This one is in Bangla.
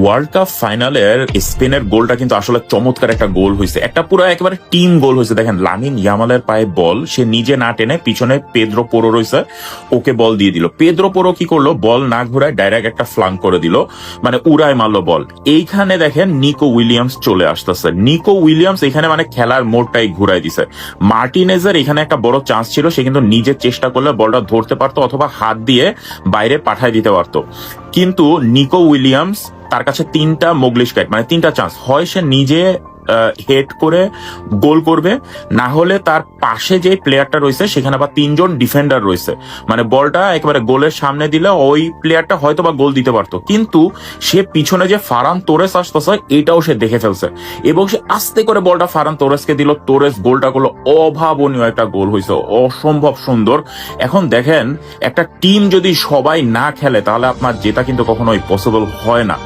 ওয়ার্ল্ড কাপ ফাইনালের স্পেনের গোলটা কিন্তু আসলে চমৎকার একটা গোল হয়েছে, একটা পুরো একেবারে টিম গোল হয়েছে। দেখেন লামিন ইয়ামালের পায়ে বল, সে নিজে না টেনে পিছনে পেদ্রো পোরো রয়েছে, ওকে বল দিয়ে দিল। পেদ্রো পোরো কি করলো, বল না ঘুরায় ডাইরেক্ট একটা ফ্লাঙ্ক করে দিল, মানে উড়ায় মারলো বল। এইখানে দেখেন নিকো উইলিয়ামস চলে আসতেছে। নিকো উইলিয়ামস এখানে মানে খেলার মোড়টাই ঘুরাই দিছে। মার্টিনেজের এখানে একটা বড় চান্স ছিল, সে কিন্তু নিজে চেষ্টা করলে বলটা ধরতে পারতো অথবা হাত দিয়ে বাইরে পাঠায় দিতে পারতো, কিন্তু নিকো উইলিয়ামস তার কাছে তিনটা মোগলিশ ক্যাট, মানে তিনটা চান্স, হয় সে নিজে হেড করে গোল করবে, না হলে তার পাশে যে প্লেয়ারটা রয়েছে সেখানে আবার তিনজন ডিফেন্ডার রয়েছে, মানে বলটা একেবারে গোলের সামনে দিলে ওই প্লেয়ারটা হয়তো বা গোল দিতে পারতো, কিন্তু সে পিছনে যে ফারান তোরেস আসতেছে এটাও সে দেখে ফেলছে এবং সে আস্তে করে বলটা ফারান তোরেসকে দিল। তোরেস গোলটা করলো, অভাবনীয় একটা গোল হয়েছে, অসম্ভব সুন্দর। এখন দেখেন একটা টিম যদি সবাই না খেলে তাহলে আপনার জেতা কিন্তু কখনোই পসিবল হয় না।